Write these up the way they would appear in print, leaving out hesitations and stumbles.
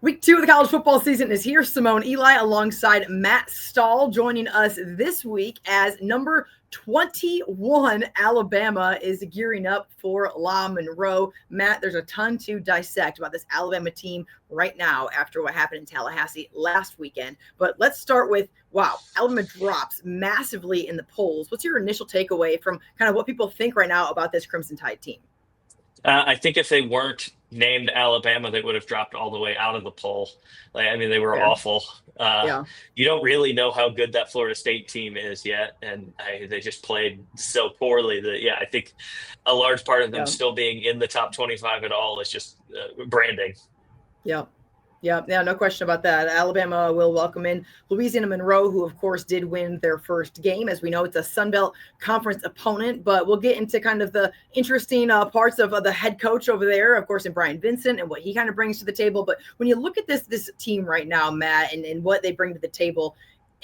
Week 2 of the college football season is here. Simone Eli alongside Matt Stahl joining us this week as number 21 Alabama is gearing up for Monroe. Matt, there's a ton to dissect about this Alabama team right now after what happened in Tallahassee last weekend. But let's start with, wow, Alabama drops massively in the polls. What's your initial takeaway from kind of what people think right now about this Crimson Tide team? I think if they weren't named Alabama, they would have dropped all the way out of the poll. They were awful. Yeah. You don't really know how good that Florida State team is yet, and they just played so poorly that, I think a large part of them still being in the top 25 at all is just branding. Yeah, no question about that. Alabama will welcome in Louisiana Monroe, who, of course, did win their first game. As we know, it's a Sun Belt Conference opponent, but we'll get into kind of the interesting parts of the head coach over there, of course, in Brian Vincent and what he kind of brings to the table. But when you look at this team right now, Matt, and what they bring to the table,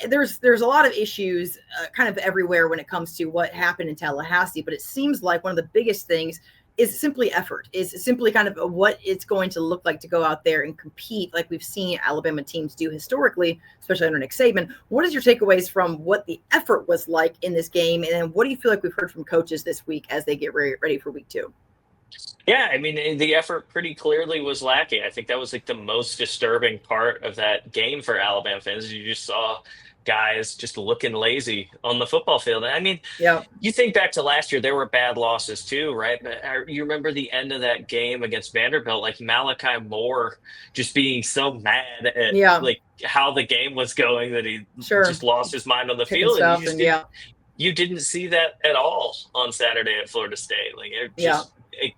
there's a lot of issues kind of everywhere when it comes to what happened in Tallahassee. But it seems like one of the biggest things is simply effort, is simply kind of what it's going to look like to go out there and compete like we've seen Alabama teams do historically, especially under Nick Saban. What is your takeaways from what the effort was like in this game? And then what do you feel like we've heard from coaches this week as they get ready for week 2? Yeah, the effort pretty clearly was lacking. I think that was like the most disturbing part of that game for Alabama fans. You just saw guys just looking lazy on the football field. You think back to last year, there were bad losses too, right? But you remember the end of that game against Vanderbilt, like Malachi Moore just being so mad at like how the game was going that he just lost his mind on the field. And you didn't see that at all on Saturday at Florida State. Like it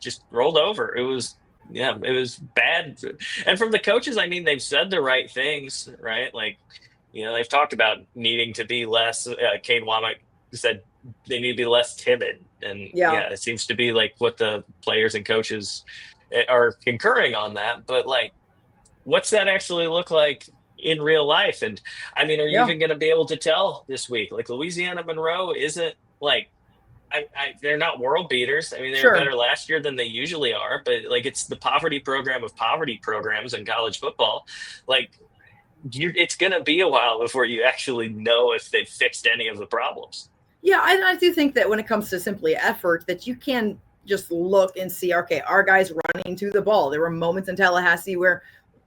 just rolled over. It was bad. And from the coaches, they've said the right things, right? Like, they've talked about needing to be less. Kane Womack said they need to be less timid, and it seems to be like what the players and coaches are concurring on that. But like, what's that actually look like in real life? And are you even going to be able to tell this week? Like, Louisiana Monroe isn't like. They're not world beaters. They were better last year than they usually are, but like, it's the poverty program of poverty programs in college football. Like, it's going to be a while before you actually know if they've fixed any of the problems. Yeah, I do think that when it comes to simply effort, that you can just look and see, okay, our guys running to the ball. There were moments in Tallahassee where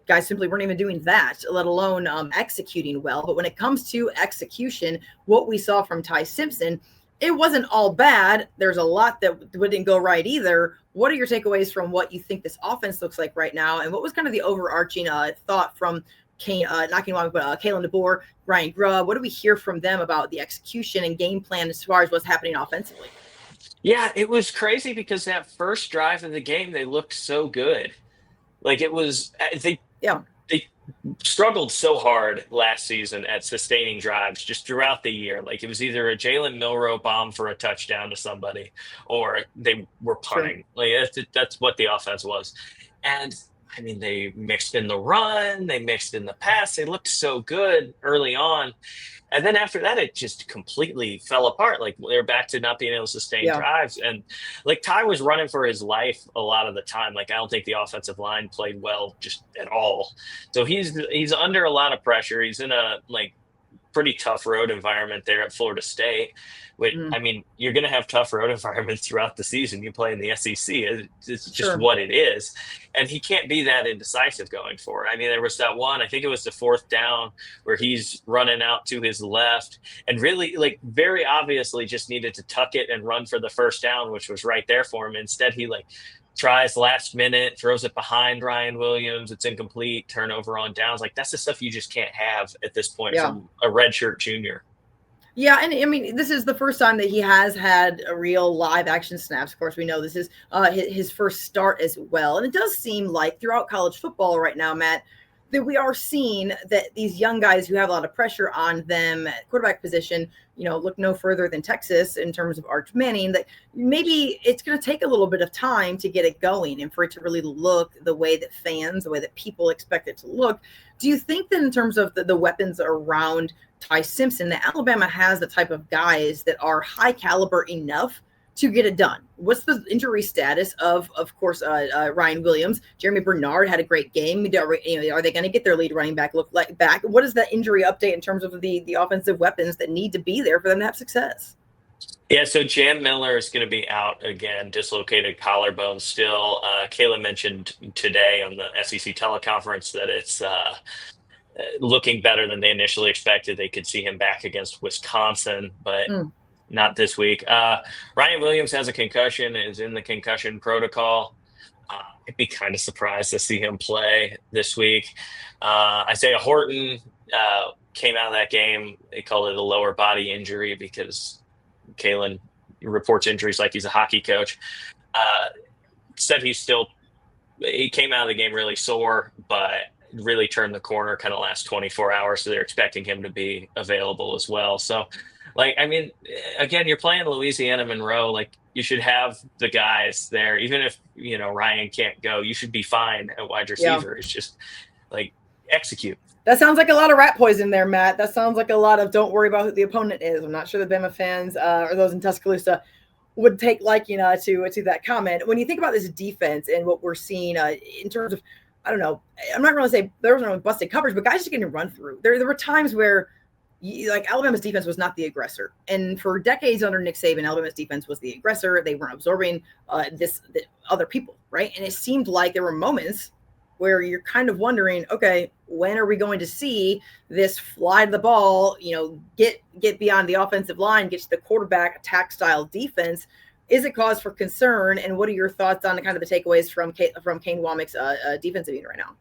guys simply weren't even doing that, let alone executing well. But when it comes to execution, what we saw from Ty Simpson, it wasn't all bad. There's a lot that didn't go right either. What are your takeaways from what you think this offense looks like right now? And what was kind of the overarching thought from Kalen DeBoer, Ryan Grubb? What do we hear from them about the execution and game plan as far as what's happening offensively? Yeah, it was crazy because that first drive of the game, they looked so good. Like, it was, they struggled so hard last season at sustaining drives just throughout the year. Like, it was either a Jalen Milroe bomb for a touchdown to somebody, or they were punting. Like, that's what the offense was. And they mixed in the run, they mixed in the pass. They looked so good early on. And then after that, it just completely fell apart. Like, they're back to not being able to sustain drives. And like, Ty was running for his life a lot of the time. Like, I don't think the offensive line played well just at all. So he's under a lot of pressure. He's in a pretty tough road environment there at Florida State. You're going to have tough road environments throughout the season. You play in the SEC. It's just what it is. And he can't be that indecisive going forward. There was that one, I think it was the 4th down, where he's running out to his left and really, like, very obviously just needed to tuck it and run for the first down, which was right there for him. Instead, he tries last minute, throws it behind Ryan Williams. It's incomplete, turnover on downs. Like, that's the stuff you just can't have at this point from a redshirt junior. Yeah, and this is the first time that he has had a real live action snaps. Of course, we know this is his first start as well. And it does seem like throughout college football right now, Matt, that we are seeing that these young guys who have a lot of pressure on them at quarterback position, look no further than Texas in terms of Arch Manning, that maybe it's going to take a little bit of time to get it going and for it to really look the way that fans, the way that people expect it to look. Do you think that in terms of the weapons around Ty Simpson, that Alabama has the type of guys that are high caliber enough to get it done. What's the injury status of course, Ryan Williams? Jeremy Bernard had a great game. Are they going to get their lead running back look like back? What is the injury update in terms of the offensive weapons that need to be there for them to have success? Yeah, so Jam Miller is going to be out again, dislocated collarbone still. Kayla mentioned today on the SEC teleconference that it's looking better than they initially expected. They could see him back against Wisconsin, but not this week. Ryan Williams has a concussion, is in the concussion protocol. I'd be kind of surprised to see him play this week. Isaiah Horton came out of that game. They called it a lower body injury because Kalen reports injuries like he's a hockey coach. Said he came out of the game really sore, but really turned the corner kind of last 24 hours. So they're expecting him to be available as well. So, again, you're playing Louisiana Monroe. Like, you should have the guys there, even if, Ryan can't go, you should be fine at wide receiver. Yeah. It's just execute. That sounds like a lot of rat poison there, Matt. That sounds like a lot of don't worry about who the opponent is. I'm not sure the Bama fans or those in Tuscaloosa would take liking to that comment. When you think about this defense and what we're seeing in terms of, I don't know, I'm not going to say there was no busted coverage, but guys just getting run through. There were times where Alabama's defense was not the aggressor. And for decades under Nick Saban, Alabama's defense was the aggressor. They weren't absorbing the other people, right? And it seemed like there were moments where you're kind of wondering, okay, when are we going to see this fly to the ball, get beyond the offensive line, get to the quarterback attack style defense? Is it cause for concern? And what are your thoughts on kind of the takeaways from Kane Womack's defensive unit right now?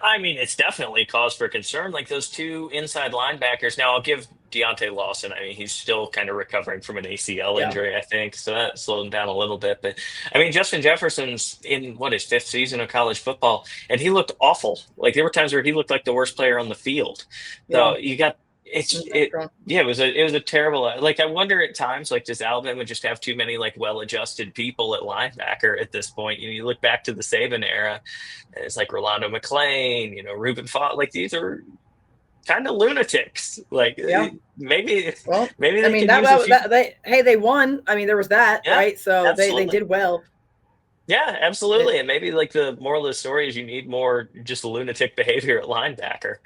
I mean, it's definitely cause for concern. Like those two inside linebackers. Now, I'll give Deontay Lawson. I mean, he's still kind of recovering from an ACL injury, I think. So that slowed him down a little bit. But I mean, Justin Jefferson's in his fifth season of college football, and he looked awful. Like there were times where he looked like the worst player on the field. So you got. It was a terrible. Like, I wonder at times, like, does Alabama just have too many well-adjusted people at linebacker at this point? You look back to the Saban era, and it's like Rolando McClain, Reuben Fott. Like, these are kind of lunatics. Like, maybe. Well, maybe. I mean, they won. I mean, there was that, right? So they did well. Yeah, absolutely. And maybe the moral of the story is you need more just lunatic behavior at linebacker.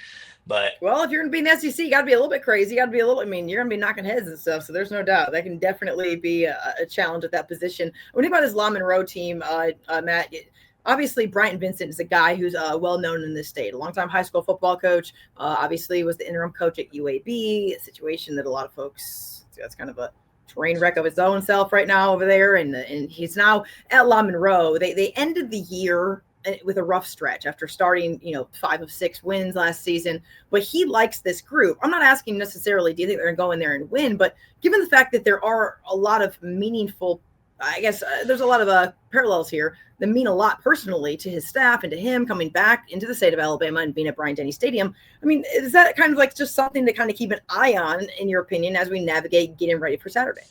But if you're going to be in the SEC, you got to be a little bit crazy. You got to be you're going to be knocking heads and stuff. So there's no doubt that can definitely be a challenge at that position. When you think about this La Monroe team, Matt, obviously Bryant Vincent is a guy who's well known in this state, a longtime high school football coach. Obviously was the interim coach at UAB, a situation that a lot of folks, that's kind of a train wreck of his own self right now over there. And he's now at La Monroe. They ended the year with a rough stretch after starting, 5 of 6 wins last season, but he likes this group. I'm not asking necessarily, do you think they're going to go in there and win? But given the fact that there are a lot of meaningful, I guess there's a lot of parallels here that mean a lot personally to his staff and to him coming back into the state of Alabama and being at Bryant-Denny Stadium. I mean, is that kind of just something to kind of keep an eye on, in your opinion, as we navigate getting ready for Saturday?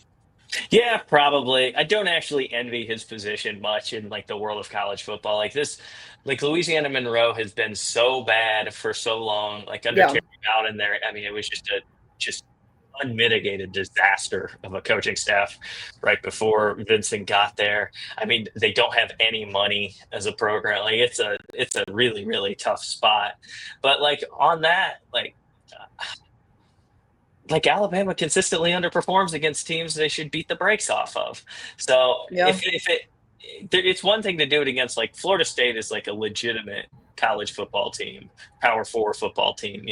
Yeah, probably. I don't actually envy his position much in the world of college football. Louisiana Monroe has been so bad for so long. Under Terry Bowden there, I mean, it was just unmitigated disaster of a coaching staff right before Vincent got there. I mean, they don't have any money as a program. It's a really, really tough spot. But on that, Alabama consistently underperforms against teams they should beat the brakes off of. So it's one thing to do it against Florida State is a legitimate college football team, Power 4 football team.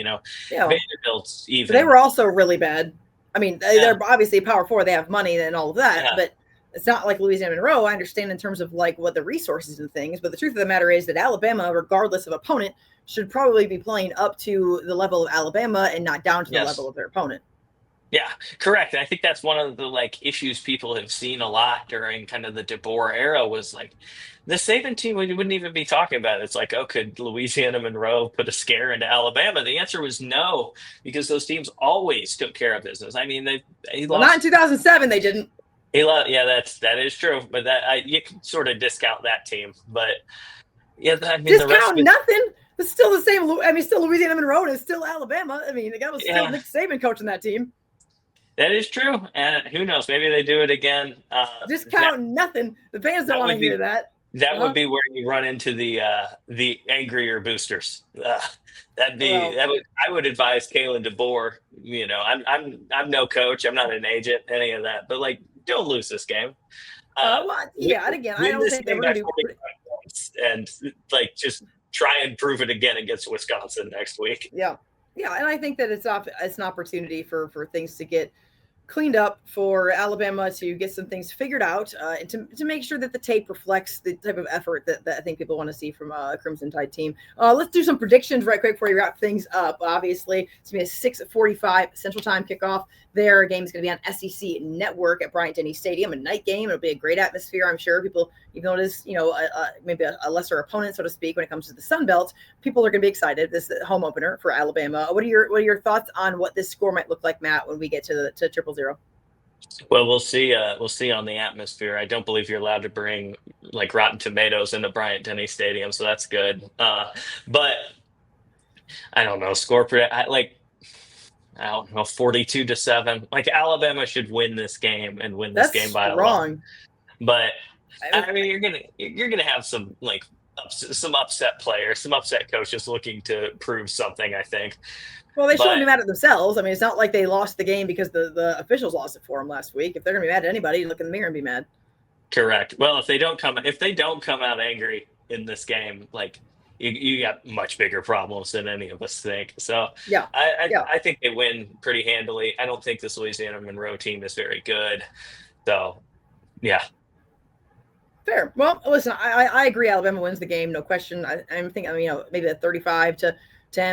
Vanderbilt's even. But they were also really bad. I mean, they're obviously Power 4. They have money and all of that, but it's not like Louisiana Monroe. I understand in terms of what the resources and things, but the truth of the matter is that Alabama, regardless of opponent, should probably be playing up to the level of Alabama and not down to the level of their opponent. Yeah, correct. And I think that's one of the issues people have seen a lot during kind of the DeBoer era was the Saban team, we wouldn't even be talking about it. It's could Louisiana Monroe put a scare into Alabama? The answer was no, because those teams always took care of business. I mean, not in 2007, they didn't. That is true, but you can sort of discount that team. But discount nothing. It's still the same. I mean, still Louisiana Monroe and it's still Alabama. I mean, the guy was still Nick Saban coaching that team. That is true, and who knows? Maybe they do it again. Just That counting nothing. The fans don't that want to would hear be that. that would Uh-huh. be where you run into the angrier boosters. Well, I would advise Kalen DeBoer. I'm no coach. I'm not an agent. Any of that. But like, don't lose this game. well, Win, yeah. And again, I win don't this think that game we're by going to do. 45 points, and like just try and prove it again against Wisconsin next week. Yeah, yeah. And I think that it's an opportunity for things to get cleaned up, for Alabama to get some things figured out, and to make sure that the tape reflects the type of effort that I think people want to see from a Crimson Tide team. Let's do some predictions right quick before we wrap things up. Obviously, it's going to be a 6:45 Central Time kickoff. Their game is going to be on SEC Network at Bryant-Denny Stadium, a night game. It'll be a great atmosphere, I'm sure. People, even though it is, maybe a lesser opponent, so to speak, when it comes to the Sun Belt, people are going to be excited. This is the home opener for Alabama. What are your thoughts on what this score might look like, Matt, when we get to 0-0? Well, we'll see. We'll see on the atmosphere. I don't believe you're allowed to bring like Rotten Tomatoes into Bryant-Denny Stadium, so that's good. But I don't know. I don't know, 42-7. Like Alabama should win this game and win this That's game by a lot. strong. But I, I mean, you're gonna have some like some upset players, some upset coaches looking to prove something. I think, well, they shouldn't but be mad at themselves. I mean, it's not like they lost the game because the officials lost it for them last week. If they're going to be mad at anybody, look in the mirror and be mad. correct. Well, if they don't come out angry in this game, like you got much bigger problems than any of us think. So Yeah, I yeah, I, I think they win pretty handily. I don't think this Louisiana Monroe team is very good. So yeah. fair. Well, listen, I agree. Alabama wins the game, no question. I'm thinking, maybe a 35-10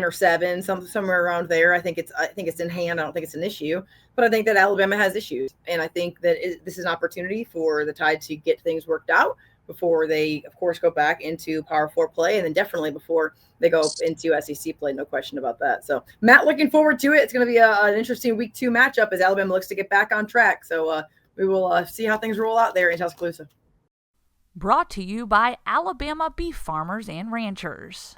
or 7, somewhere around there. I think it's in hand. I don't think it's an issue, but I think that Alabama has issues, and I think that this is an opportunity for the Tide to get things worked out before they, of course, go back into Power Four play, and then definitely before they go into SEC play. No question about that. So, Matt, looking forward to it. It's going to be an interesting week 2 matchup as Alabama looks to get back on track. So we will see how things roll out there in Tuscaloosa. Brought to you by Alabama Beef Farmers and Ranchers.